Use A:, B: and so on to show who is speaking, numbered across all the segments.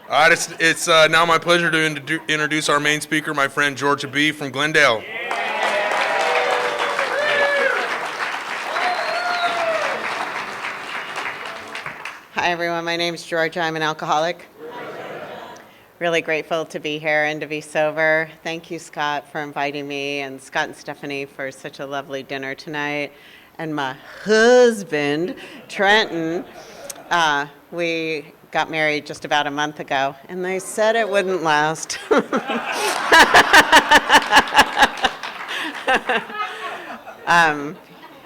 A: All right, it's now my pleasure to introduce our main speaker, my friend Georgia B. from Glendale.
B: Hi everyone, my name is Georgia. I'm an alcoholic. Really grateful to be here and to be sober. Thank you, Scott, for inviting me, and Scott and Stephanie for such a lovely dinner tonight. And my husband, Trenton, we got married just about a month ago, and they said it wouldn't last.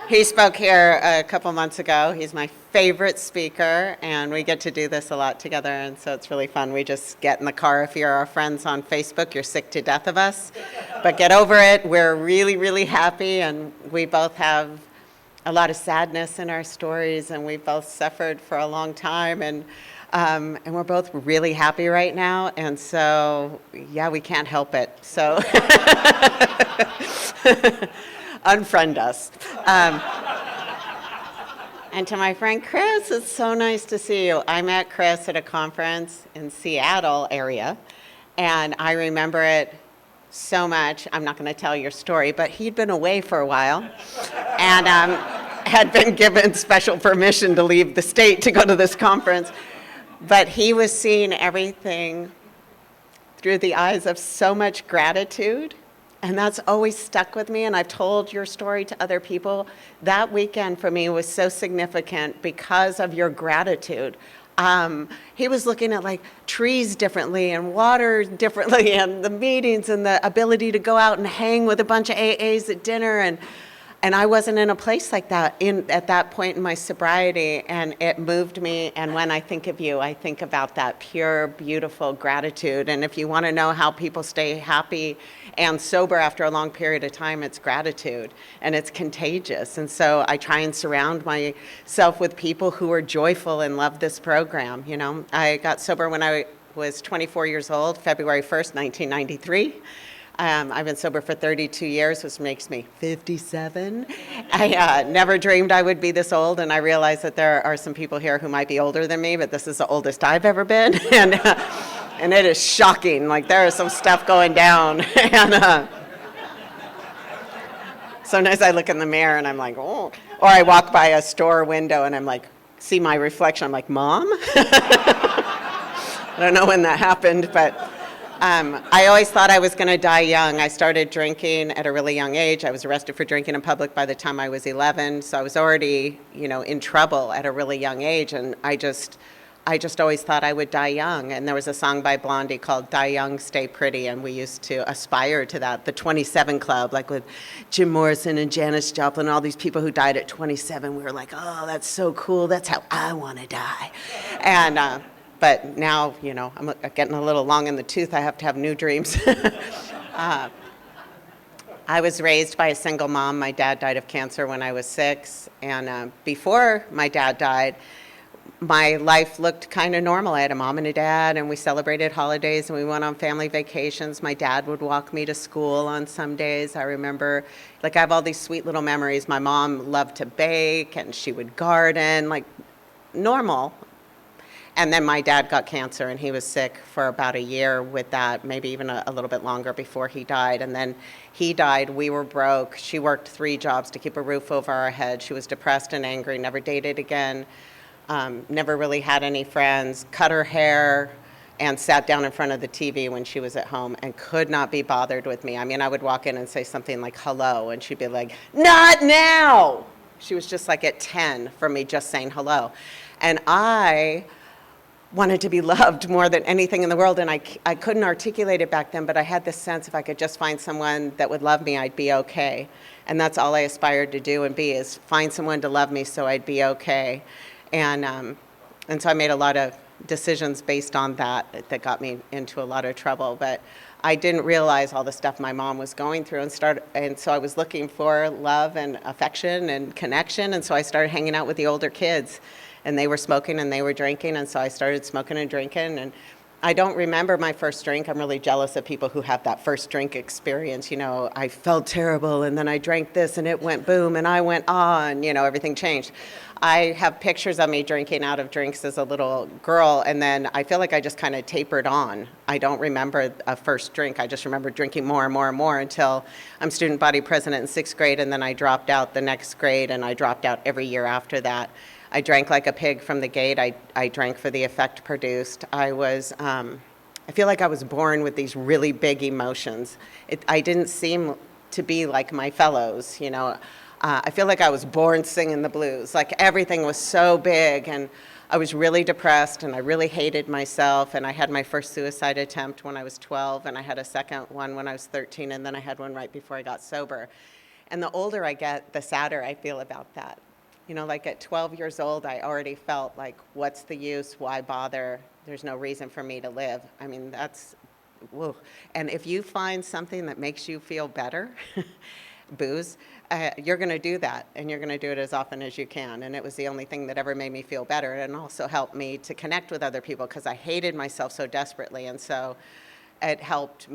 B: He spoke here a couple months ago. He's my favorite speaker, and we get to do this a lot together, and so it's really fun. We just get in the car. If you're our friends on Facebook, you're sick to death of us, but get over it. We're really, really happy, and we both have a lot of sadness in our stories, and we both suffered for a long time, and we're both really happy right now, and so, yeah, we can't help it. So unfriend us. And to my friend Chris, it's so nice to see you. I met Chris at a conference in Seattle area, and I remember it so much. I'm not going to tell your story, but he'd been away for a while and had been given special permission to leave the state to go to this conference. But he was seeing everything through the eyes of so much gratitude. And that's always stuck with me, and I've told your story to other people. That weekend for me was so significant because of your gratitude. He was looking at like trees differently and water differently and the meetings and the ability to go out and hang with a bunch of AAs at dinner, and I wasn't in a place like that at that point in my sobriety, and it moved me. And when I think of you, I think about that pure, beautiful gratitude. And if you want to know how people stay happy and sober after a long period of time, it's gratitude, and it's contagious. And so I try and surround myself with people who are joyful and love this program. You know, I got sober when I was 24 years old, February 1st, 1993. I've been sober for 32 years, which makes me 57. I never dreamed I would be this old, and I realize that there are some people here who might be older than me, but this is the oldest I've ever been, and it is shocking. Like, there is some stuff going down, and sometimes I look in the mirror and I'm like, oh, or I walk by a store window and I'm like, see my reflection, I'm like, Mom? I don't know when that happened, but I always thought I was going to die young. I started drinking at a really young age. I was arrested for drinking in public by the time I was 11, so I was already, in trouble at a really young age, and I just always thought I would die young. And there was a song by Blondie called Die Young, Stay Pretty, and we used to aspire to that, the 27 Club, like with Jim Morrison and Janis Joplin, all these people who died at 27. We were like, oh, that's so cool. That's how I want to die. And but now, I'm getting a little long in the tooth. I have to have new dreams. I was raised by a single mom. My dad died of cancer when I was 6. And before my dad died, my life looked kind of normal. I had a mom and a dad, and we celebrated holidays, and we went on family vacations. My dad would walk me to school on some days. I remember, I have all these sweet little memories. My mom loved to bake, and she would garden, like normal. And then my dad got cancer, and he was sick for about a year with that, maybe even a little bit longer before he died. And then he died. We were broke. She worked 3 jobs to keep a roof over our head. She was depressed and angry, never dated again, never really had any friends, cut her hair, and sat down in front of the TV when she was at home and could not be bothered with me. I mean, I would walk in and say something like, hello, and she'd be like, not now. She was just like at 10 for me just saying hello. And I wanted to be loved more than anything in the world, and I couldn't articulate it back then, but I had this sense if I could just find someone that would love me, I'd be okay. And that's all I aspired to do and be, is find someone to love me so I'd be okay. And so I made a lot of decisions based on that got me into a lot of trouble. But I didn't realize all the stuff my mom was going through, and so I was looking for love and affection and connection, and so I started hanging out with the older kids. And they were smoking and they were drinking, and so I started smoking and drinking, and I don't remember my first drink. I'm really jealous of people who have that first drink experience. I felt terrible and then I drank this and it went boom and I went and, everything changed. I have pictures of me drinking out of drinks as a little girl, and then I feel like I just kind of tapered on. I don't remember a first drink. I just remember drinking more and more and more until I'm student body president in 6th grade, and then I dropped out the next grade, and I dropped out every year after that. I drank like a pig from the gate. I drank for the effect produced. I feel like I was born with these really big emotions. I didn't seem to be like my fellows. I feel like I was born singing the blues. Like everything was so big, and I was really depressed, and I really hated myself, and I had my first suicide attempt when I was 12, and I had a second one when I was 13, and then I had one right before I got sober. And the older I get, the sadder I feel about that. Like at 12 years old, I already felt like, what's the use? Why bother? There's no reason for me to live. I mean, whoa. And if you find something that makes you feel better, booze, you're going to do that, and you're going to do it as often as you can. And it was the only thing that ever made me feel better, and also helped me to connect with other people because I hated myself so desperately. And so it helped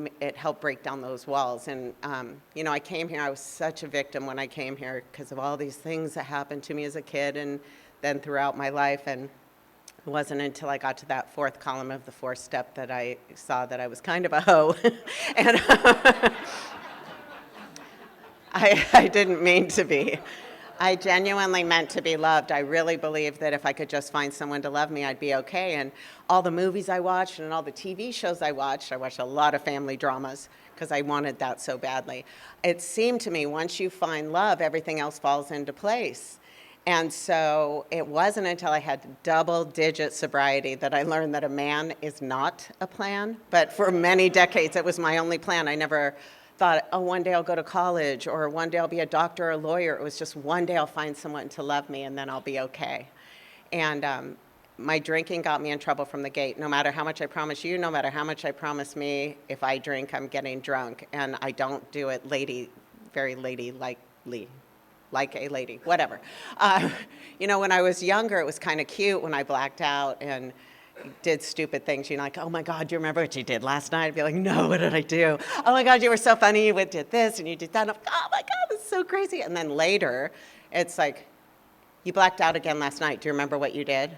B: break down those walls. And I came here, I was such a victim when I came here because of all these things that happened to me as a kid and then throughout my life. And it wasn't until I got to that 4th column of the 4th step that I saw that I was kind of a hoe. And I didn't mean to be. I genuinely meant to be loved. I really believed that if I could just find someone to love me, I'd be okay. And all the movies I watched and all the TV shows I watched a lot of family dramas because I wanted that so badly. It seemed to me once you find love, everything else falls into place. And so it wasn't until I had double-digit sobriety that I learned that a man is not a plan. But for many decades, it was my only plan. I never thought, oh, one day I'll go to college, or one day I'll be a doctor or a lawyer. It was just one day I'll find someone to love me, and then I'll be okay. And my drinking got me in trouble from the gate. No matter how much I promise you, no matter how much I promise me, if I drink, I'm getting drunk. And I don't do it very ladylike-ly, like a lady, whatever. When I was younger, it was kind of cute when I blacked out and did stupid things. Like, oh my God, do you remember what you did last night? I'd be like, no, what did I do? Oh my God, you were so funny. You did this and you did that. I'm like, oh my God, that's so crazy. And then later, it's like, you blacked out again last night. Do you remember what you did?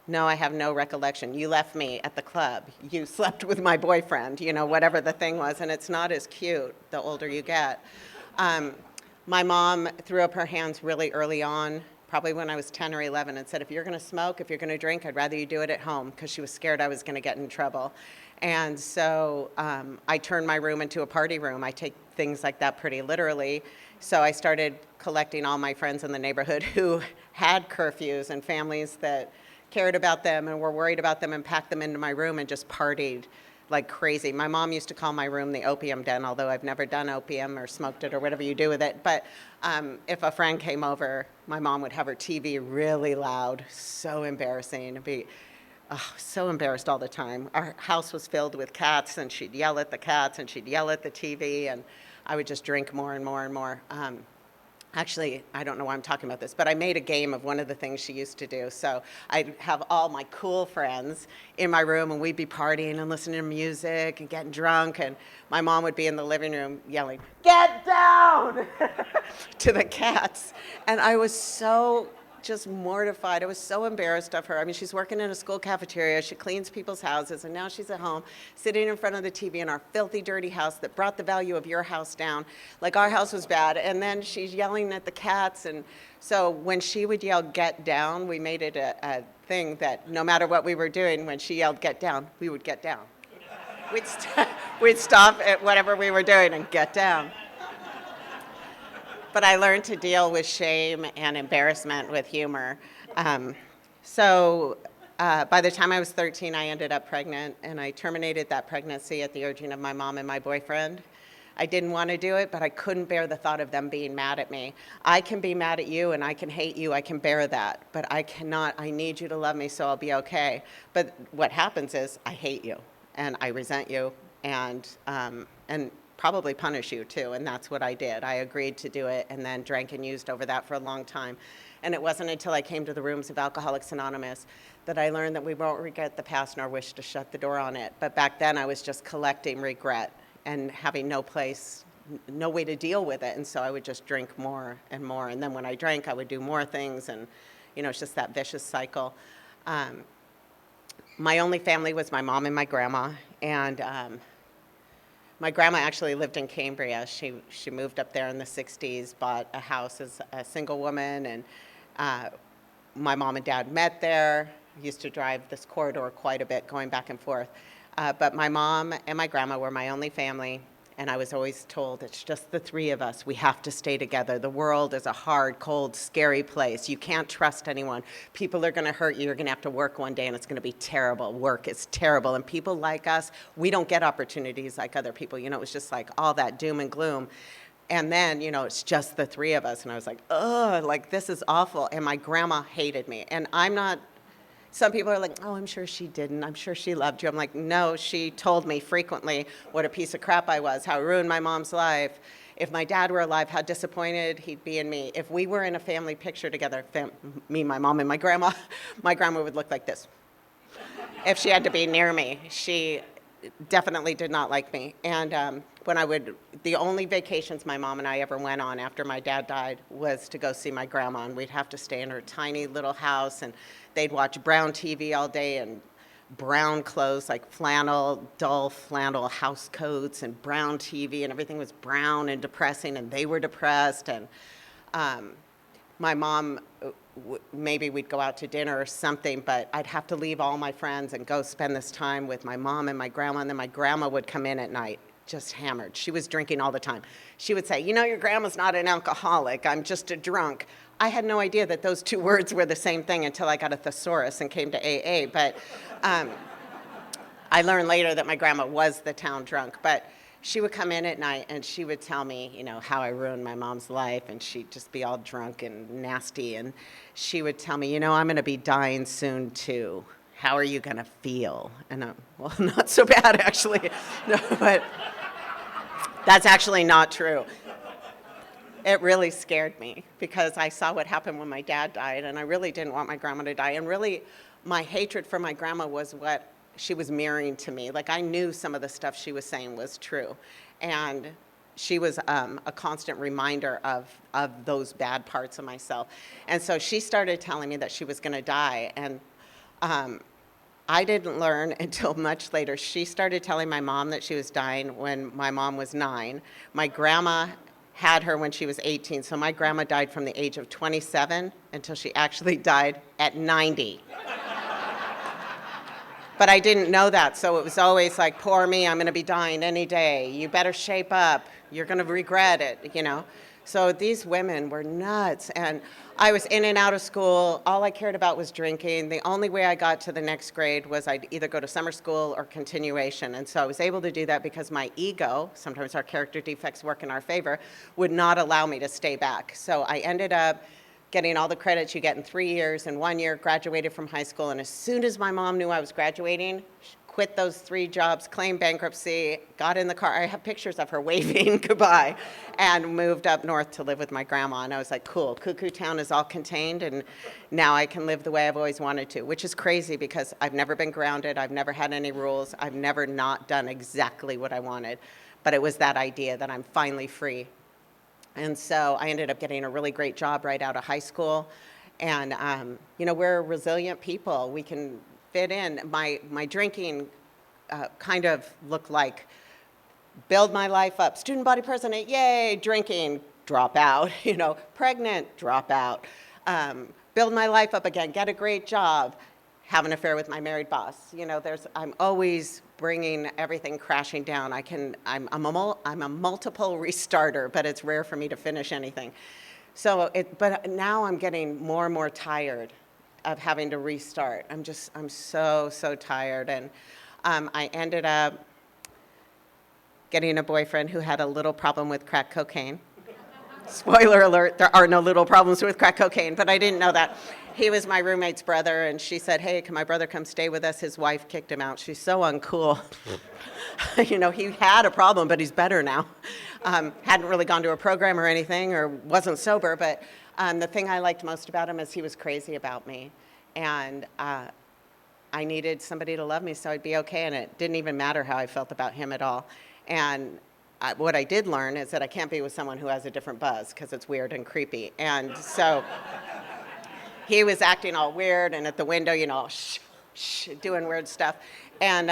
B: No, I have no recollection. You left me at the club. You slept with my boyfriend, whatever the thing was. And it's not as cute the older you get. My mom threw up her hands really early on, probably when I was 10 or 11, and said, if you're going to smoke, if you're going to drink, I'd rather you do it at home, because she was scared I was going to get in trouble. And so I turned my room into a party room. I take things like that pretty literally. So I started collecting all my friends in the neighborhood who had curfews and families that cared about them and were worried about them, and packed them into my room and just partied like crazy. My mom used to call my room the opium den, although I've never done opium or smoked it or whatever you do with it. But if a friend came over, my mom would have her TV really loud. So embarrassing. It'd be so embarrassed all the time. Our house was filled with cats, and she'd yell at the cats, and she'd yell at the TV, and I would just drink more and more and more. Actually, I don't know why I'm talking about this, but I made a game of one of the things she used to do. So I'd have all my cool friends in my room, and we'd be partying and listening to music and getting drunk, and my mom would be in the living room yelling, "Get down!" to the cats. And I was so just mortified. I was so embarrassed of her. I mean, she's working in a school cafeteria. She cleans people's houses, and now she's at home sitting in front of the TV in our filthy, dirty house that brought the value of your house down. Like, our house was bad. And then she's yelling at the cats. And so when she would yell, "Get down," we made it a thing that no matter what we were doing, when she yelled, "Get down," we would get down. We'd stop at whatever we were doing and get down. But I learned to deal with shame and embarrassment with humor. So by the time I was 13, I ended up pregnant, and I terminated that pregnancy at the urging of my mom and my boyfriend. I didn't want to do it, but I couldn't bear the thought of them being mad at me. I can be mad at you, and I can hate you. I can bear that. But I cannot. I need you to love me, so I'll be okay. But what happens is I hate you, and I resent you, and probably punish you too. And that's what I did. I agreed to do it and then drank and used over that for a long time. And it wasn't until I came to the rooms of Alcoholics Anonymous that I learned that we won't regret the past nor wish to shut the door on it. But back then I was just collecting regret and having no place, no way to deal with it. And so I would just drink more and more. And then when I drank, I would do more things. And, it's just that vicious cycle. My only family was my mom and my grandma. And my grandma actually lived in Cambria. She moved up there in the 60s, bought a house as a single woman. And my mom and dad met there. Used to drive this corridor quite a bit, going back and forth. But my mom and my grandma were my only family. And I was always told, it's just the three of us. We have to stay together. The world is a hard, cold, scary place. You can't trust anyone. People are going to hurt you. You're going to have to work one day, and it's going to be terrible. Work is terrible. And people like us, we don't get opportunities like other people. It was just like all that doom and gloom. And then, it's just the three of us. And I was like, ugh, like this is awful. And my grandma hated me. And I'm not... Some people are like, oh, I'm sure she didn't. I'm sure she loved you. I'm like, no, she told me frequently what a piece of crap I was, how it ruined my mom's life. If my dad were alive, how disappointed he'd be in me. If we were in a family picture together, me, my mom, and my grandma would look like this. If she had to be near me, she definitely did not like me. And the only vacations my mom and I ever went on after my dad died was to go see my grandma, and we'd have to stay in her tiny little house, and they'd watch brown TV all day and brown clothes, like dull flannel house coats and brown TV, and everything was brown and depressing, and they were depressed. And my mom, maybe we'd go out to dinner or something, but I'd have to leave all my friends and go spend this time with my mom and my grandma, and then my grandma would come in at night, just hammered. She was drinking all the time. She would say, your grandma's not an alcoholic, I'm just a drunk. I had no idea that those two words were the same thing until I got a thesaurus and came to AA, but I learned later that my grandma was the town drunk. But she would come in at night and she would tell me, how I ruined my mom's life, and she'd just be all drunk and nasty, and she would tell me, I'm going to be dying soon too. How are you going to feel? And well, not so bad, actually. No, but that's actually not true. It really scared me because I saw what happened when my dad died, and I really didn't want my grandma to die. And really, my hatred for my grandma was what she was mirroring to me. Like, I knew some of the stuff she was saying was true. And she was a constant reminder of those bad parts of myself. And so she started telling me that she was going to die. And I didn't learn until much later. She started telling my mom that she was dying when my mom was 9. My grandma had her when she was 18. So my grandma died from the age of 27 until she actually died at 90. But I didn't know that, so it was always like, poor me, I'm going to be dying any day. You better shape up. You're going to regret it, So these women were nuts, and I was in and out of school. All I cared about was drinking. The only way I got to the next grade was I'd either go to summer school or continuation, and so I was able to do that because my ego, sometimes our character defects work in our favor, would not allow me to stay back. So I ended up getting all the credits you get in 3 years. In 1 year, graduated from high school, and as soon as my mom knew I was graduating, she quit those 3 jobs, claimed bankruptcy, got in the car. I have pictures of her waving goodbye, and moved up north to live with my grandma. And I was like, cool, Cuckoo Town is all contained, and now I can live the way I've always wanted to, which is crazy because I've never been grounded. I've never had any rules. I've never not done exactly what I wanted. But it was that idea that I'm finally free. And so I ended up getting a really great job right out of high school. And, we're resilient people. We can fit in. My drinking kind of looked like build my life up. Student body president, yay, drinking, drop out. Pregnant, drop out. Build my life up again, get a great job, have an affair with my married boss. I'm always bringing everything crashing down. I'm a multiple restarter, but it's rare for me to finish anything. But now I'm getting more and more tired of having to restart. I'm so tired. And I ended up getting a boyfriend who had a little problem with crack cocaine. Spoiler alert, there are no little problems with crack cocaine, but I didn't know that. He was my roommate's brother, and she said, hey, can my brother come stay with us? His wife kicked him out. She's so uncool. He had a problem, but he's better now. Hadn't really gone to a program or anything, or wasn't sober, but the thing I liked most about him is he was crazy about me. And I needed somebody to love me so I'd be okay, and it didn't even matter how I felt about him at all. And what I did learn is that I can't be with someone who has a different buzz, because it's weird and creepy. And so he was acting all weird and at the window, shh, shh, doing weird stuff. And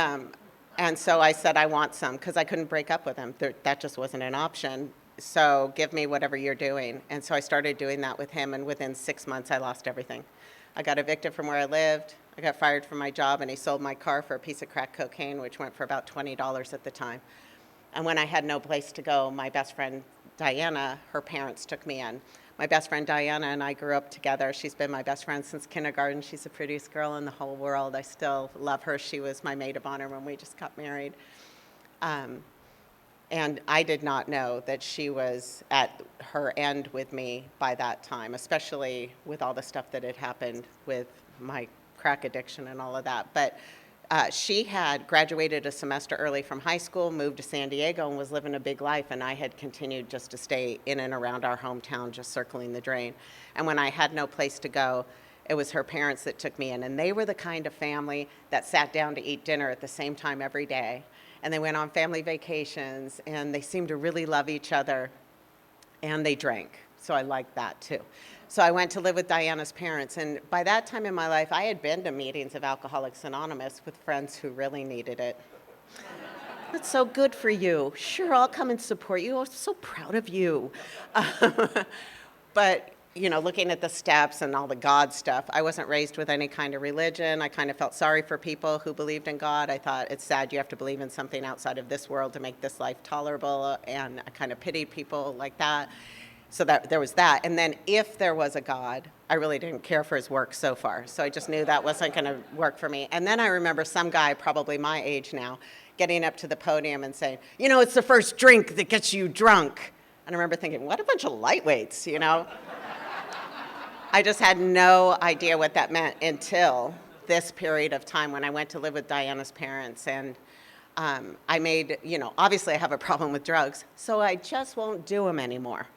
B: so I said, I want some, because I couldn't break up with him. That just wasn't an option. So give me whatever you're doing. And so I started doing that with him, and within 6 months, I lost everything. I got evicted from where I lived. I got fired from my job, and he sold my car for a piece of crack cocaine, which went for about $20 at the time. And when I had no place to go, my best friend, Diana, her parents took me in. My best friend, Diana, and I grew up together. She's been my best friend since kindergarten. She's the prettiest girl in the whole world. I still love her. She was my maid of honor when we just got married. And I did not know that she was at her end with me by that time, especially with all the stuff that had happened with my crack addiction and all of that. But she had graduated a semester early from high school, moved to San Diego, and was living a big life, and I had continued just to stay in and around our hometown, just circling the drain. And when I had no place to go, it was her parents that took me in, and they were the kind of family that sat down to eat dinner at the same time every day, and they went on family vacations, and they seemed to really love each other, and they drank, so I liked that too. So I went to live with Diana's parents, and by that time in my life, I had been to meetings of Alcoholics Anonymous with friends who really needed it. That's so good for you. Sure, I'll come and support you. I'm so proud of you. But, looking at the steps and all the God stuff, I wasn't raised with any kind of religion. I kind of felt sorry for people who believed in God. I thought it's sad you have to believe in something outside of this world to make this life tolerable, and I kind of pitied people like that. So that there was that. And then if there was a God, I really didn't care for his work so far. So I just knew that wasn't going to work for me. And then I remember some guy, probably my age now, getting up to the podium and saying, it's the first drink that gets you drunk. And I remember thinking, what a bunch of lightweights, I just had no idea what that meant until this period of time when I went to live with Diana's parents. And I made, obviously I have a problem with drugs, so I just won't do them anymore.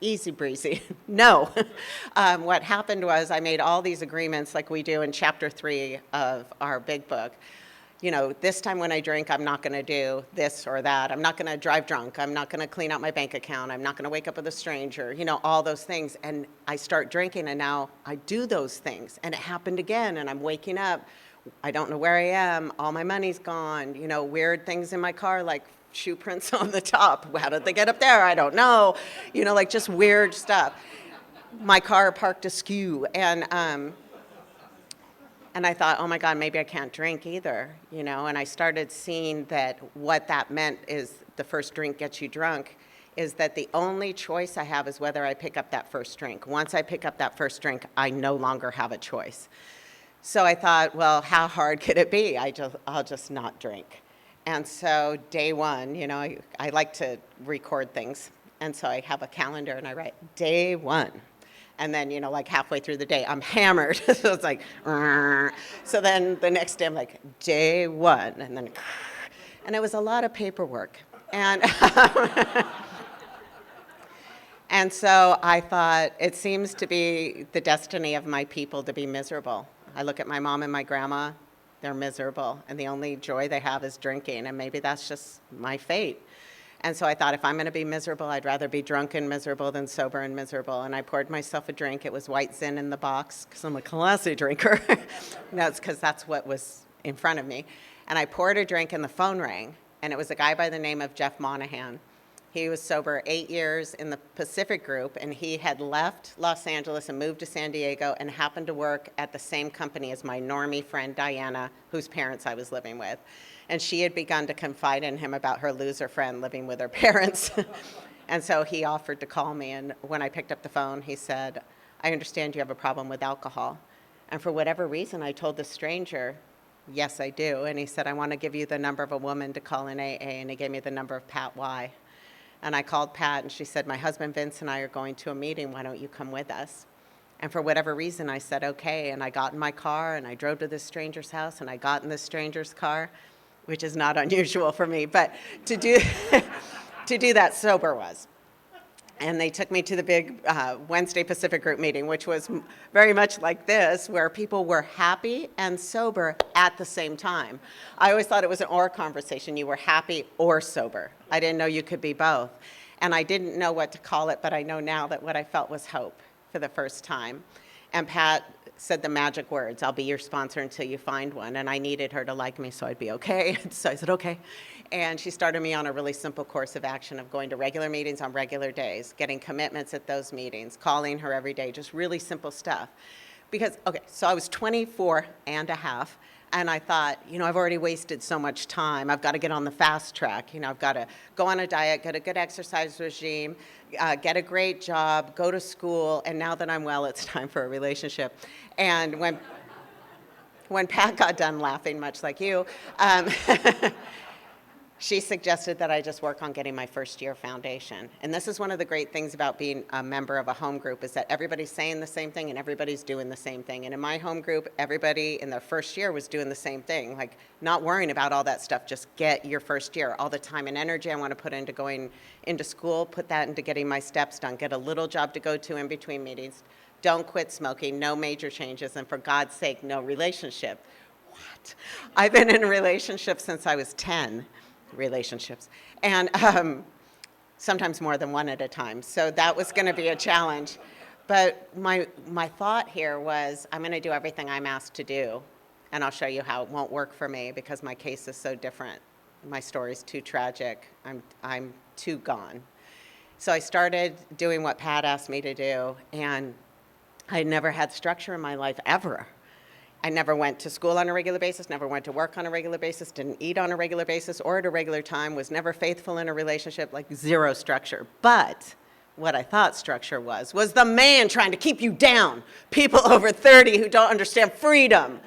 B: Easy breezy. No. What happened was I made all these agreements like we do in chapter 3 of our big book. This time when I drink, I'm not going to do this or that. I'm not going to drive drunk. I'm not going to clean out my bank account. I'm not going to wake up with a stranger, all those things. And I start drinking, and now I do those things. And it happened again, and I'm waking up. I don't know where I am. All my money's gone. Weird things in my car, like shoe prints on the top. How did they get up there? I don't know. Like just weird stuff. My car parked askew, and I thought, oh my God, maybe I can't drink either, And I started seeing that what that meant is the first drink gets you drunk, is that the only choice I have is whether I pick up that first drink. Once I pick up that first drink, I no longer have a choice. So I thought, well, how hard could it be? I'll just not drink. And so day one, I like to record things. And so I have a calendar and I write day 1. And then, like halfway through the day, I'm hammered. So it's like, "Rrr." So then the next day I'm like, day 1. And then, and it was a lot of paperwork. And, and so I thought, it seems to be the destiny of my people to be miserable. I look at my mom and my grandma. They're miserable, and the only joy they have is drinking, and maybe that's just my fate. And so I thought, if I'm going to be miserable, I'd rather be drunk and miserable than sober and miserable. And I poured myself a drink. It was White Zin in the box, because I'm a classy drinker. That's because that's what was in front of me. And I poured a drink, and the phone rang, and it was a guy by the name of Jeff Monahan. He was sober 8 years in the Pacific Group, and he had left Los Angeles and moved to San Diego and happened to work at the same company as my normie friend Diana, whose parents I was living with. And she had begun to confide in him about her loser friend living with her parents. And so he offered to call me, and when I picked up the phone, he said, I understand you have a problem with alcohol. And for whatever reason, I told the stranger, yes, I do. And he said, I want to give you the number of a woman to call in AA, and he gave me the number of Pat Y. And I called Pat, and she said, my husband Vince and I are going to a meeting. Why don't you come with us? And for whatever reason, I said, okay. And I got in my car, and I drove to this stranger's house, and I got in this stranger's car, which is not unusual for me. But to do, to do that sober was. And they took me to the big Wednesday Pacific group meeting, which was very much like this, where people were happy and sober at the same time. I always thought it was an or conversation. You were happy or sober. I didn't know you could be both. And I didn't know what to call it, but I know now that what I felt was hope for the first time. And Pat said the magic words, I'll be your sponsor until you find one. And I needed her to like me so I'd be okay. So I said, okay. And she started me on a really simple course of action of going to regular meetings on regular days, getting commitments at those meetings, calling her every day, just really simple stuff. Because, okay, so I was 24 and a half, and I thought, I've already wasted so much time. I've got to get on the fast track. I've got to go on a diet, get a good exercise regime, get a great job, go to school, and now that I'm well, it's time for a relationship. And when Pat got done laughing, much like you, she suggested that I just work on getting my first year foundation. And this is one of the great things about being a member of a home group is that everybody's saying the same thing and everybody's doing the same thing. And in my home group, everybody in their first year was doing the same thing, like not worrying about all that stuff, just get your first year. All the time and energy I want to put into going into school, put that into getting my steps done, get a little job to go to in between meetings, don't quit smoking, no major changes, and for God's sake, no relationship. What? I've been in a relationship since I was 10. Relationships, and sometimes more than one at a time. So that was going to be a challenge. But my thought here was, I'm going to do everything I'm asked to do, and I'll show you how it won't work for me because my case is so different. My story's too tragic. I'm too gone. So I started doing what Pat asked me to do, and I never had structure in my life ever. I never went to school on a regular basis, never went to work on a regular basis, didn't eat on a regular basis or at a regular time, was never faithful in a relationship, like zero structure. But what I thought structure was the man trying to keep you down, people over 30 who don't understand freedom.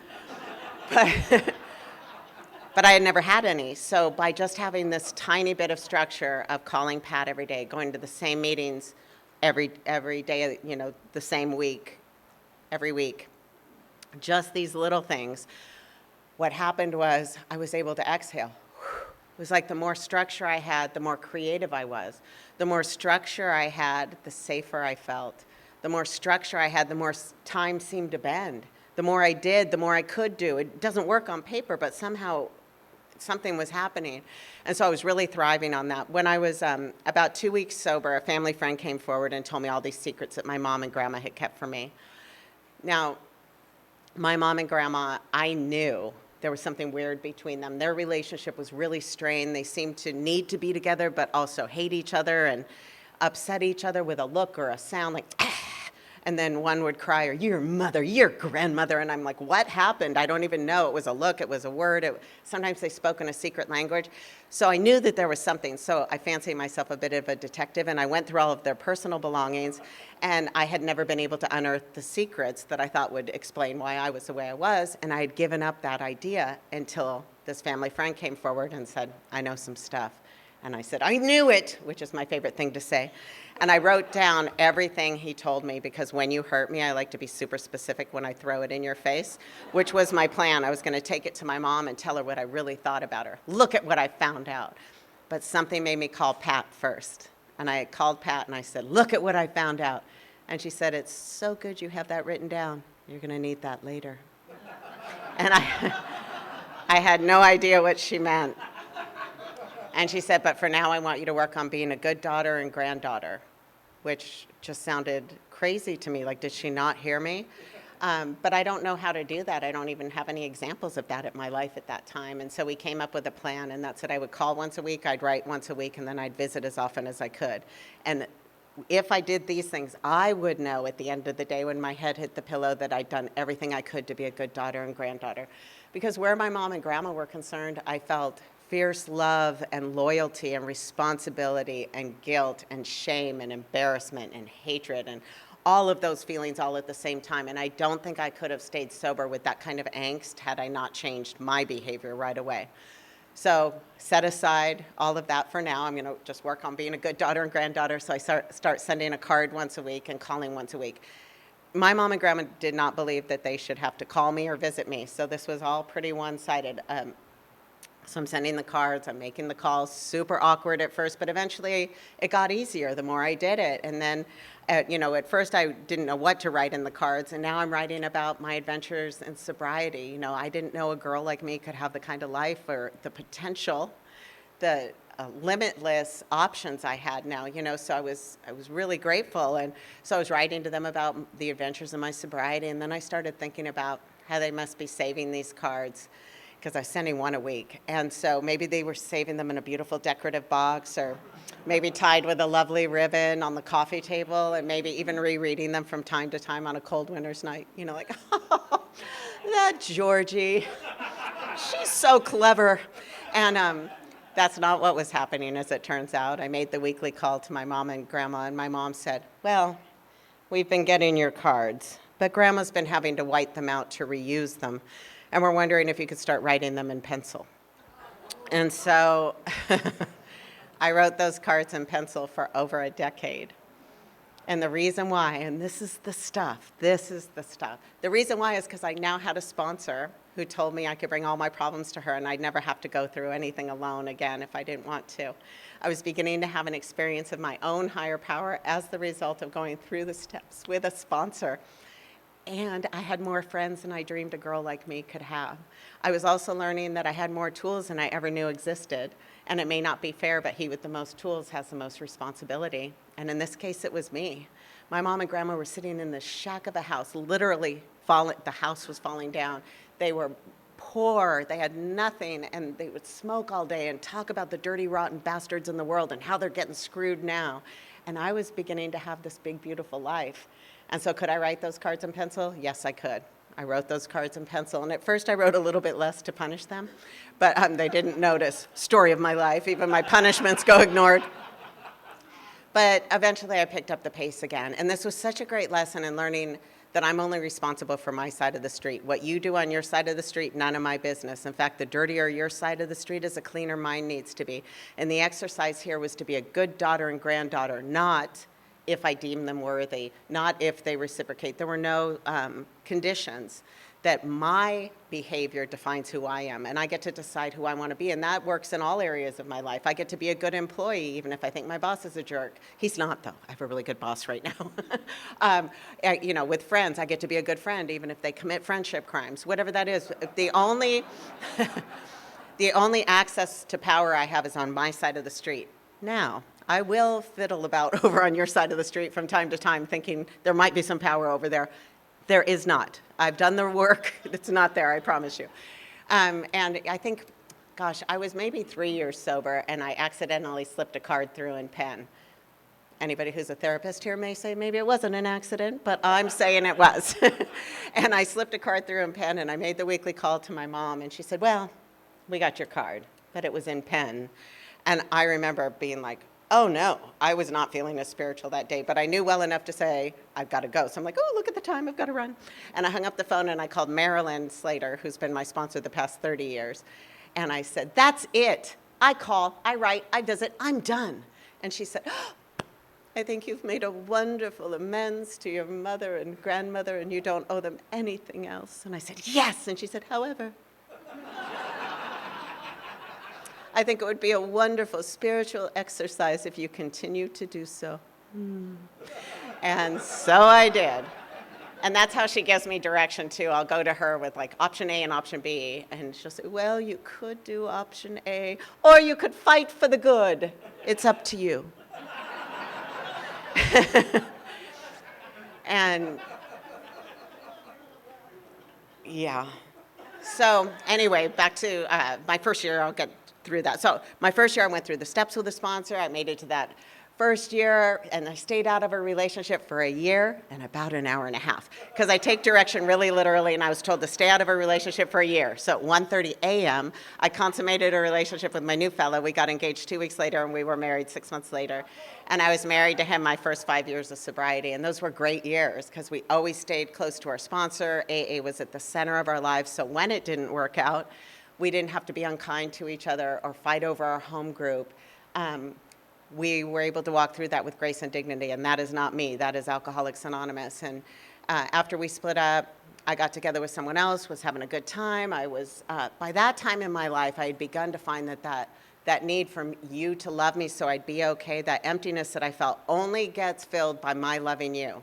B: But I had never had any. So by just having this tiny bit of structure of calling Pat every day, going to the same meetings every day, the same week, every week, just these little things, what happened was I was able to exhale. It was like the more structure I had, the more creative I was. The more structure I had, the safer I felt. The more structure I had, the more time seemed to bend. The more I did, the more I could do. It doesn't work on paper, but somehow something was happening. And so I was really thriving on that. When I was about 2 weeks sober, a family friend came forward and told me all these secrets that my mom and grandma had kept from me. Now, my mom and grandma, I knew there was something weird between them. Their relationship was really strained. They seemed to need to be together, but also hate each other and upset each other with a look or a sound like, ah! And then one would cry, or your mother, your grandmother. And I'm like, what happened? I don't even know. It was a look, it was a word. Sometimes they spoke in a secret language. So I knew that there was something. So I fancied myself a bit of a detective, and I went through all of their personal belongings, and I had never been able to unearth the secrets that I thought would explain why I was the way I was. And I had given up that idea until this family friend came forward and said, I know some stuff. And I said, I knew it, which is my favorite thing to say. And I wrote down everything he told me, because when you hurt me, I like to be super specific when I throw it in your face, which was my plan. I was going to take it to my mom and tell her what I really thought about her. Look at what I found out. But something made me call Pat first. And I called Pat and I said, look at what I found out. And she said, it's so good you have that written down. You're going to need that later. And I had no idea what she meant. And she said, but for now, I want you to work on being a good daughter and granddaughter, which just sounded crazy to me. Like, did she not hear me? But I don't know how to do that. I don't even have any examples of that in my life at that time. And so we came up with a plan, and that's that I would call once a week, I'd write once a week, and then I'd visit as often as I could. And if I did these things, I would know at the end of the day when my head hit the pillow that I'd done everything I could to be a good daughter and granddaughter. Because where my mom and grandma were concerned, I felt fierce love and loyalty and responsibility and guilt and shame and embarrassment and hatred and all of those feelings all at the same time. And I don't think I could have stayed sober with that kind of angst had I not changed my behavior right away. So set aside all of that for now. I'm going to just work on being a good daughter and granddaughter. So I start sending a card once a week and calling once a week. My mom and grandma did not believe that they should have to call me or visit me. So this was all pretty one-sided. So I'm sending the cards, I'm making the calls, super awkward at first, but eventually it got easier the more I did it. And then, at first I didn't know what to write in the cards, and now I'm writing about my adventures in sobriety. I didn't know a girl like me could have the kind of life or the potential, the limitless options I had now, so I was really grateful. And so I was writing to them about the adventures of my sobriety, and then I started thinking about how they must be saving these cards, because I was sending one a week. And so maybe they were saving them in a beautiful decorative box, or maybe tied with a lovely ribbon on the coffee table, and maybe even rereading them from time to time on a cold winter's night. Like, oh, that Georgie, she's so clever. And that's not what was happening, as it turns out. I made the weekly call to my mom and grandma, and my mom said, well, we've been getting your cards, but grandma's been having to white them out to reuse them. And we're wondering if you could start writing them in pencil. And so I wrote those cards in pencil for over a decade. And the reason why, and this is the stuff. The reason why is because I now had a sponsor who told me I could bring all my problems to her and I'd never have to go through anything alone again if I didn't want to. I was beginning to have an experience of my own higher power as the result of going through the steps with a sponsor. And I had more friends than I dreamed a girl like me could have. I was also learning that I had more tools than I ever knew existed. And it may not be fair, but he with the most tools has the most responsibility. And in this case, it was me. My mom and grandma were sitting in the shack of a house, literally the house was falling down. They were poor, they had nothing, and they would smoke all day and talk about the dirty, rotten bastards in the world and how they're getting screwed now. And I was beginning to have this big, beautiful life. And so could I write those cards in pencil? Yes, I could. I wrote those cards in pencil. And at first I wrote a little bit less to punish them, but they didn't notice. Story of my life, even my punishments go ignored. But eventually I picked up the pace again. And this was such a great lesson in learning that I'm only responsible for my side of the street. What you do on your side of the street, none of my business. In fact, the dirtier your side of the street is, the cleaner mine needs to be. And the exercise here was to be a good daughter and granddaughter, not if I deem them worthy, not if they reciprocate. There were no conditions. That my behavior defines who I am, and I get to decide who I want to be, and that works in all areas of my life. I get to be a good employee, even if I think my boss is a jerk. He's not, though. I have a really good boss right now. With friends, I get to be a good friend, even if they commit friendship crimes, whatever that is. The only access to power I have is on my side of the street. Now, I will fiddle about over on your side of the street from time to time, thinking there might be some power over there. There is not. I've done the work. It's not there, I promise you. And I think, gosh, I was maybe 3 years sober, and I accidentally slipped a card through in pen. Anybody who's a therapist here may say maybe it wasn't an accident, but I'm saying it was. And I slipped a card through in pen, and I made the weekly call to my mom, and she said, well, we got your card, but it was in pen. And I remember being like, oh no, I was not feeling as spiritual that day, but I knew well enough to say, I've got to go. So I'm like, oh, look at the time, I've got to run. And I hung up the phone and I called Marilyn Slater, who's been my sponsor the past 30 years. And I said, that's it. I call, I write, I visit, I'm done. And she said, oh, I think you've made a wonderful amends to your mother and grandmother, and you don't owe them anything else. And I said, yes. And she said, however, I think it would be a wonderful spiritual exercise if you continue to do so. And so I did. And that's how she gives me direction, too. I'll go to her with, like, option A and option B, and she'll say, well, you could do option A, or you could fight for the good. It's up to you. And, yeah. So, anyway, back to my first year. I'll get through that. So my first year, I went through the steps with a sponsor. I made it to that first year, and I stayed out of a relationship for a year and about an hour and a half, because I take direction really literally, and I was told to stay out of a relationship for a year. So at 1:30 a.m., I consummated a relationship with my new fellow. We got engaged 2 weeks later, and we were married 6 months later. And I was married to him my first 5 years of sobriety, and those were great years because we always stayed close to our sponsor. AA was at the center of our lives, so when it didn't work out, We didn't have to be unkind to each other or fight over our home group. We were able to walk through that with grace and dignity, and that is not me. That is Alcoholics Anonymous. And after we split up, I got together with someone else, was having a good time. I was, by that time in my life, I had begun to find that need for you to love me so I'd be okay, that emptiness that I felt only gets filled by my loving you.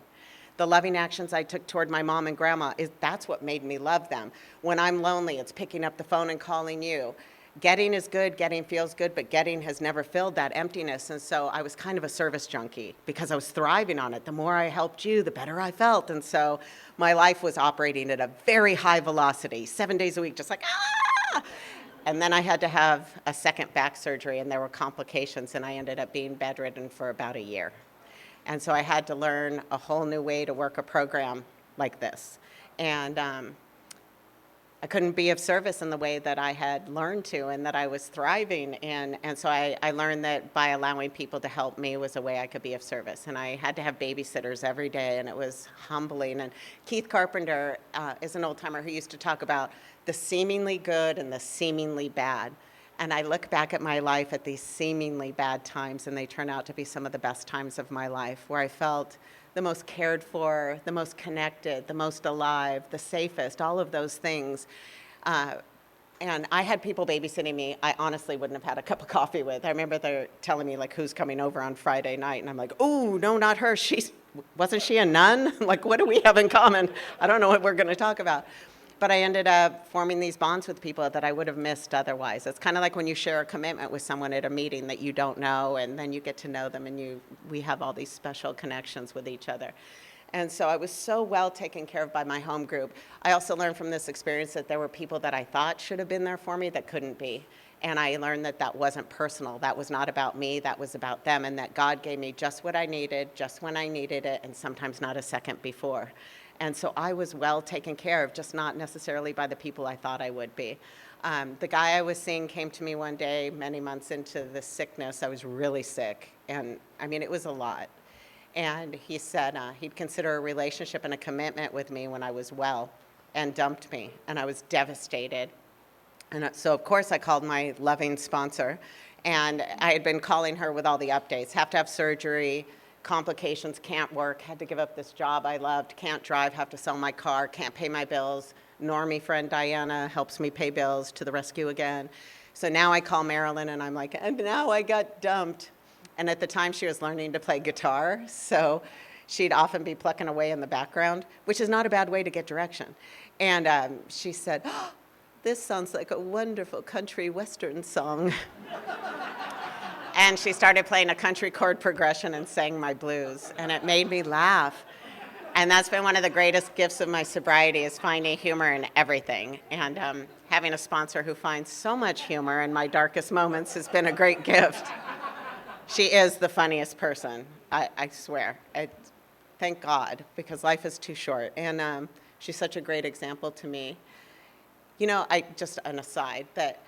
B: The loving actions I took toward my mom and grandma, that's what made me love them. When I'm lonely, it's picking up the phone and calling you. Getting is good, getting feels good, but getting has never filled that emptiness. And so I was kind of a service junkie because I was thriving on it. The more I helped you, the better I felt. And so my life was operating at a very high velocity, 7 days a week, just like, ah! And then I had to have a second back surgery, and there were complications, and I ended up being bedridden for about a year. And so I had to learn a whole new way to work a program like this. And I couldn't be of service in the way that I had learned to and that I was thriving in. And so I learned that by allowing people to help me was a way I could be of service. And I had to have babysitters every day, and it was humbling. And Keith Carpenter is an old timer who used to talk about the seemingly good and the seemingly bad. And I look back at my life at these seemingly bad times, and they turn out to be some of the best times of my life, where I felt the most cared for, the most connected, the most alive, the safest, all of those things. And I had people babysitting me I honestly wouldn't have had a cup of coffee with. I remember they're telling me, like, who's coming over on Friday night, and I'm like, oh, no, not her. Wasn't she a nun? Like, what do we have in common? I don't know what we're going to talk about. But I ended up forming these bonds with people that I would have missed otherwise. It's kind of like when you share a commitment with someone at a meeting that you don't know, and then you get to know them, and we have all these special connections with each other. And so I was so well taken care of by my home group. I also learned from this experience that there were people that I thought should have been there for me that couldn't be. And I learned that that wasn't personal. That was not about me. That was about them, and that God gave me just what I needed, just when I needed it, and sometimes not a second before. And so I was well taken care of, just not necessarily by the people I thought I would be. The guy I was seeing came to me one day, many months into the sickness. I was really sick, and I mean, it was a lot. And he said he'd consider a relationship and a commitment with me when I was well, and dumped me, and I was devastated. And so, of course, I called my loving sponsor, and I had been calling her with all the updates. Have to have surgery, complications, can't work, had to give up this job I loved, can't drive, have to sell my car, can't pay my bills. Normie friend Diana helps me pay bills, to the rescue again. So now I call Marilyn, and I'm like, and now I got dumped. And at the time, she was learning to play guitar, so she'd often be plucking away in the background, which is not a bad way to get direction. And she said, oh, this sounds like a wonderful country western song. And she started playing a country chord progression and sang my blues, and it made me laugh. And that's been one of the greatest gifts of my sobriety, is finding humor in everything. And having a sponsor who finds so much humor in my darkest moments has been a great gift. She is the funniest person, I swear. Thank God, because life is too short. And she's such a great example to me. You know, just an aside, that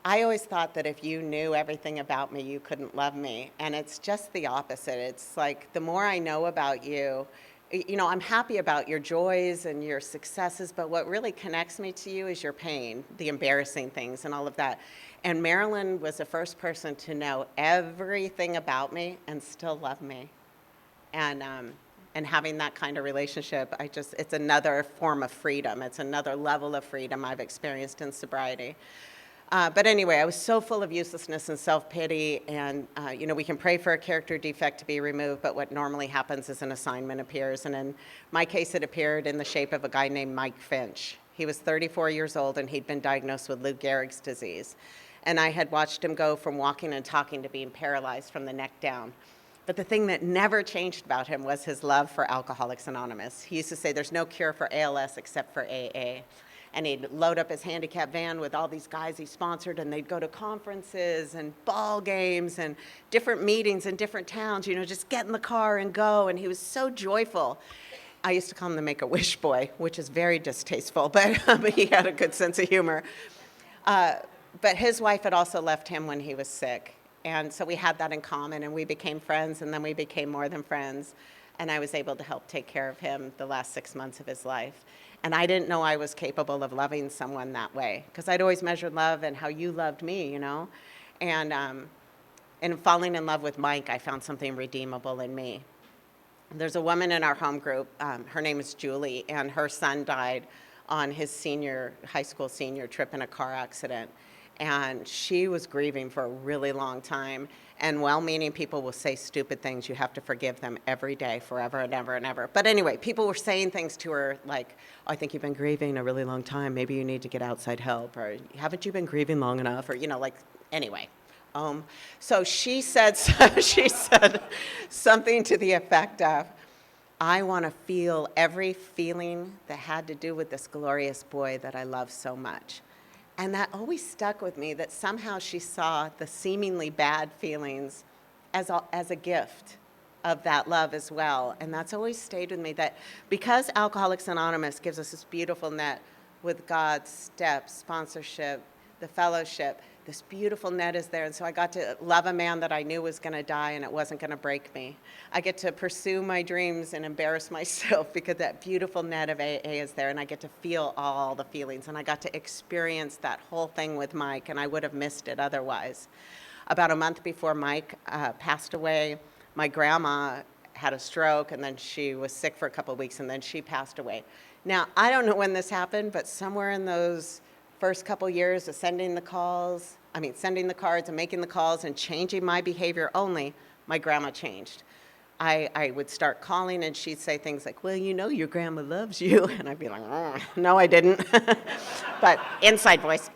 B: I always thought that if you knew everything about me, you couldn't love me. And it's just the opposite. It's like, the more I know about you, you know, I'm happy about your joys and your successes, but what really connects me to you is your pain, the embarrassing things and all of that. And Marilyn was the first person to know everything about me and still love me. And having that kind of relationship, it's another form of freedom. It's another level of freedom I've experienced in sobriety. But anyway, I was so full of uselessness and self-pity, and you know, we can pray for a character defect to be removed, but what normally happens is an assignment appears. And in my case, it appeared in the shape of a guy named Mike Finch. He was 34 years old, and he'd been diagnosed with Lou Gehrig's disease. And I had watched him go from walking and talking to being paralyzed from the neck down. But the thing that never changed about him was his love for Alcoholics Anonymous. He used to say, there's no cure for ALS except for AA. And he'd load up his handicap van with all these guys he sponsored, and they'd go to conferences and ball games and different meetings in different towns, you know, just get in the car and go. And he was so joyful. I used to call him the Make-A-Wish boy, which is very distasteful, but he had a good sense of humor. But his wife had also left him when he was sick. And so we had that in common, and we became friends, and then we became more than friends. and I was able to help take care of him the last 6 months of his life. And I didn't know I was capable of loving someone that way, because I'd always measured love and how you loved me, you know? And in falling in love with Mike, I found something redeemable in me. There's a woman in our home group, her name is Julie, and her son died on his high school senior trip in a car accident. And she was grieving for a really long time. And well-meaning people will say stupid things. You have to forgive them every day, forever and ever and ever. But anyway, people were saying things to her like, oh, I think you've been grieving a really long time. Maybe you need to get outside help. Or haven't you been grieving long enough? Or, anyway. So she said, she said something to the effect of, I want to feel every feeling that had to do with this glorious boy that I love so much. And that always stuck with me, that somehow she saw the seemingly bad feelings as a gift of that love as well. And that's always stayed with me, that because Alcoholics Anonymous gives us this beautiful net with God's steps, sponsorship, the fellowship, this beautiful net is there. And so I got to love a man that I knew was going to die and it wasn't going to break me. I get to pursue my dreams and embarrass myself because that beautiful net of AA is there, and I get to feel all the feelings. And I got to experience that whole thing with Mike, and I would have missed it otherwise. About a month before Mike passed away, my grandma had a stroke, and then she was sick for a couple of weeks, and then she passed away. Now, I don't know when this happened, but somewhere in those first couple years of sending the cards and making the calls and changing my behavior only, my grandma changed. I would start calling and she'd say things like, well, you know your grandma loves you. And I'd be like, oh, no, I didn't. But inside voice.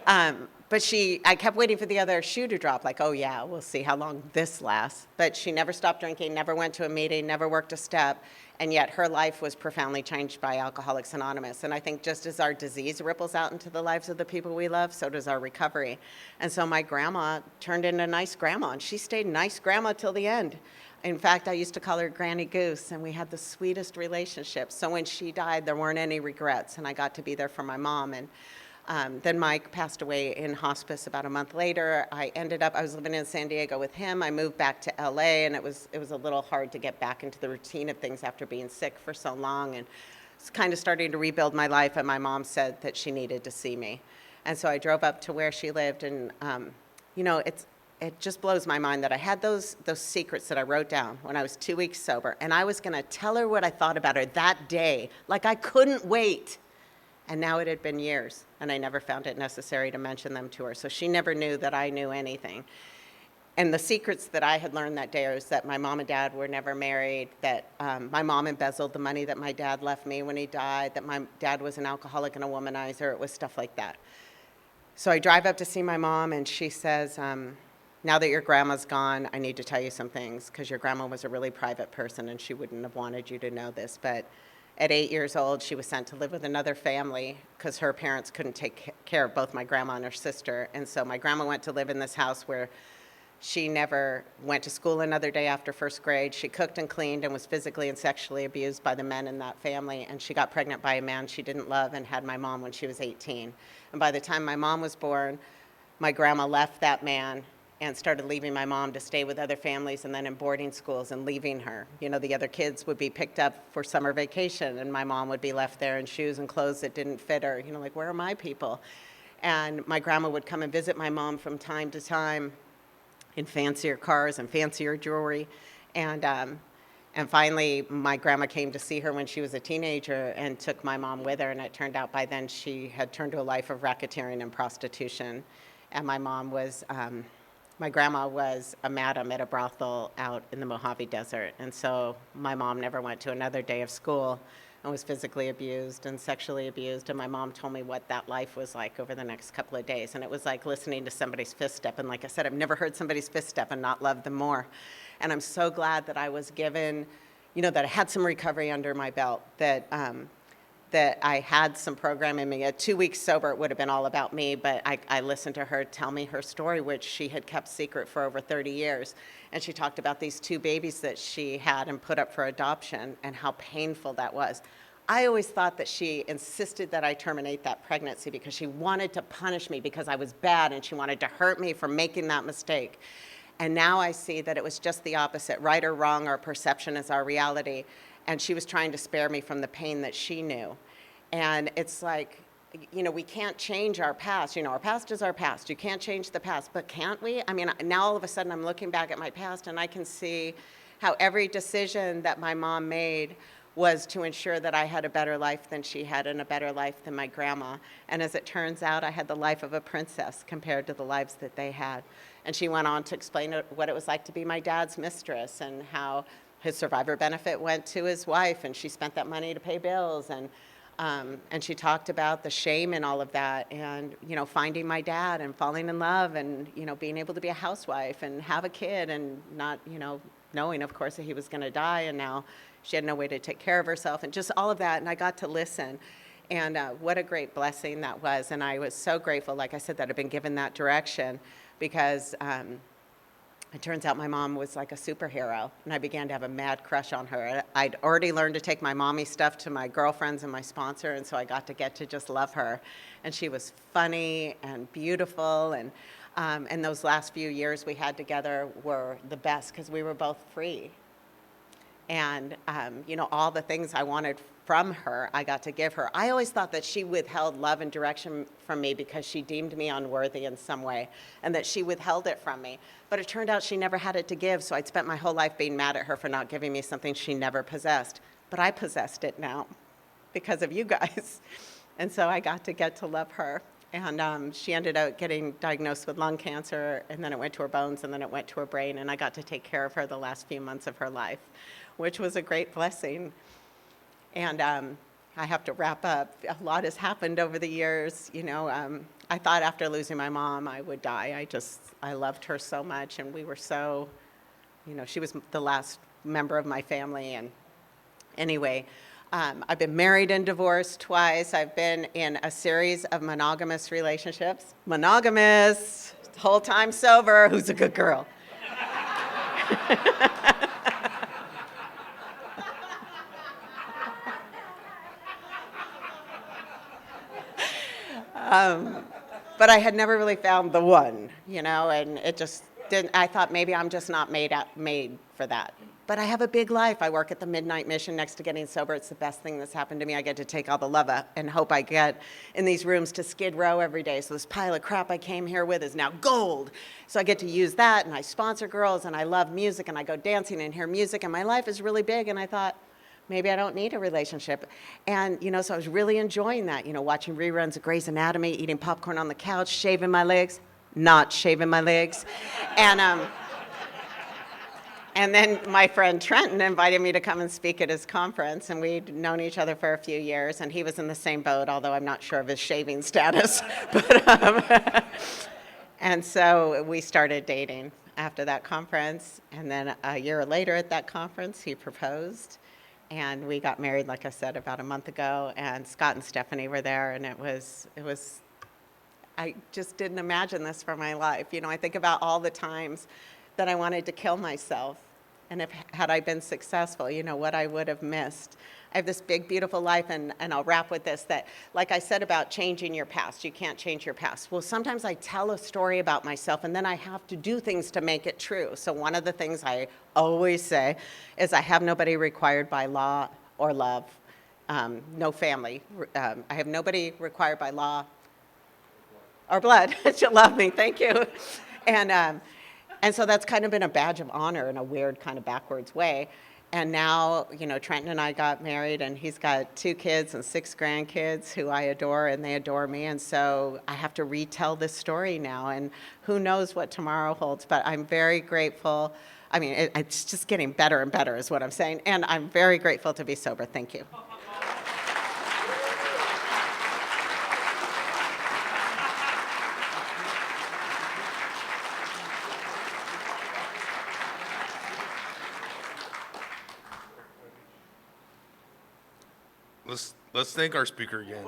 B: But I kept waiting for the other shoe to drop, like, oh yeah, we'll see how long this lasts. But she never stopped drinking, never went to a meeting, never worked a step, and yet her life was profoundly changed by Alcoholics Anonymous. And I think just as our disease ripples out into the lives of the people we love, so does our recovery. And so my grandma turned into nice grandma, and she stayed nice grandma till the end. In fact, I used to call her Granny Goose, and we had the sweetest relationship. So when she died, there weren't any regrets, and I got to be there for my mom. And then Mike passed away in hospice about a month later. I was living in San Diego with him. I moved back to LA, and it was a little hard to get back into the routine of things after being sick for so long. And it's kind of starting to rebuild my life, and my mom said that she needed to see me. And so I drove up to where she lived, and it just blows my mind that I had those secrets that I wrote down when I was 2 weeks sober, and I was going to tell her what I thought about her that day, like I couldn't wait. And now it had been years, and I never found it necessary to mention them to her. So she never knew that I knew anything. And the secrets that I had learned that day is that my mom and dad were never married, that my mom embezzled the money that my dad left me when he died, that my dad was an alcoholic and a womanizer. It was stuff like that. So I drive up to see my mom, and she says, now that your grandma's gone, I need to tell you some things, because your grandma was a really private person, and she wouldn't have wanted you to know this. But at 8 years old, she was sent to live with another family because her parents couldn't take care of both my grandma and her sister. And so my grandma went to live in this house where she never went to school another day after first grade. She cooked and cleaned and was physically and sexually abused by the men in that family. And she got pregnant by a man she didn't love and had my mom when she was 18. And by the time my mom was born, my grandma left that man and started leaving my mom to stay with other families and then in boarding schools and leaving her. The other kids would be picked up for summer vacation, and my mom would be left there in shoes and clothes that didn't fit her. Like, where are my people? And my grandma would come and visit my mom from time to time in fancier cars and fancier jewelry. And finally, my grandma came to see her when she was a teenager and took my mom with her, and it turned out by then she had turned to a life of racketeering and prostitution. And my grandma was a madam at a brothel out in the Mojave Desert. And so my mom never went to another day of school and was physically abused and sexually abused. And my mom told me what that life was like over the next couple of days. And it was like listening to somebody's fist step. And like I said, I've never heard somebody's fist step and not loved them more. And I'm so glad that I was given, that I had some recovery under my belt, that I had some program in me. At 2 weeks sober, it would have been all about me, but I listened to her tell me her story, which she had kept secret for over 30 years. And she talked about these 2 babies that she had and put up for adoption and how painful that was. I always thought that she insisted that I terminate that pregnancy because she wanted to punish me because I was bad and she wanted to hurt me for making that mistake. And now I see that it was just the opposite. Right or wrong, our perception is our reality. And she was trying to spare me from the pain that she knew. And it's like, we can't change our past. Our past is our past. You can't change the past, but can't we? I mean, now all of a sudden I'm looking back at my past and I can see how every decision that my mom made was to ensure that I had a better life than she had and a better life than my grandma. And as it turns out, I had the life of a princess compared to the lives that they had. And she went on to explain what it was like to be my dad's mistress and how his survivor benefit went to his wife and she spent that money to pay bills. And she talked about the shame in all of that and, finding my dad and falling in love and, being able to be a housewife and have a kid and not, knowing, of course, that he was going to die, and now she had no way to take care of herself, and just all of that. And I got to listen, and what a great blessing that was. And I was so grateful, like I said, that I've been given that direction, because it turns out my mom was like a superhero, and I began to have a mad crush on her. I'd already learned to take my mommy stuff to my girlfriends and my sponsor, and so I got to just love her. And she was funny and beautiful, and those last few years we had together were the best because we were both free. And, all the things I wanted from her, I got to give her. I always thought that she withheld love and direction from me because she deemed me unworthy in some way, and that she withheld it from me. But it turned out she never had it to give, so I'd spent my whole life being mad at her for not giving me something she never possessed. But I possessed it now because of you guys. And so I got to love her. And she ended up getting diagnosed with lung cancer, and then it went to her bones, and then it went to her brain, and I got to take care of her the last few months of her life, which was a great blessing. And I have to wrap up. A lot has happened over the years. I thought after losing my mom I would die. I loved her so much, and we were so, she was the last member of my family. And anyway, I've been married and divorced twice. I've been in a series of monogamous relationships. Monogamous, the whole time sober. Who's a good girl? But I had never really found the one, and it just didn't. I thought maybe I'm just not made for that. But I have a big life. I work at the Midnight Mission next to getting sober. It's the best thing that's happened to me. I get to take all the love and hope I get in these rooms to Skid Row every day. So this pile of crap I came here with is now gold. So I get to use that, and I sponsor girls, and I love music, and I go dancing and hear music, and my life is really big. And I thought, maybe I don't need a relationship. And, so I was really enjoying that, watching reruns of Grey's Anatomy, eating popcorn on the couch, shaving my legs, not shaving my legs. And then my friend Trenton invited me to come and speak at his conference, and we'd known each other for a few years, and he was in the same boat, although I'm not sure of his shaving status. And so we started dating after that conference, and then a year later at that conference, he proposed, and we got married, like I said, about a month ago, and Scott and Stephanie were there, and it was. I just didn't imagine this for my life. I think about all the times that I wanted to kill myself, and had I been successful, what I would have missed. I have this big, beautiful life, and I'll wrap with this, that, like I said about changing your past, you can't change your past. Well, sometimes I tell a story about myself, and then I have to do things to make it true. So one of the things I always say is I have nobody required by law or love, no family. I have nobody required by law or blood to love me. Thank you. And so that's kind of been a badge of honor in a weird kind of backwards way. And now, Trenton and I got married, and he's got 2 kids and 6 grandkids who I adore, and they adore me. And so I have to retell this story now, and who knows what tomorrow holds. But I'm very grateful. I mean, it's just getting better and better is what I'm saying. And I'm very grateful to be sober. Thank you.
A: Let's thank our speaker again.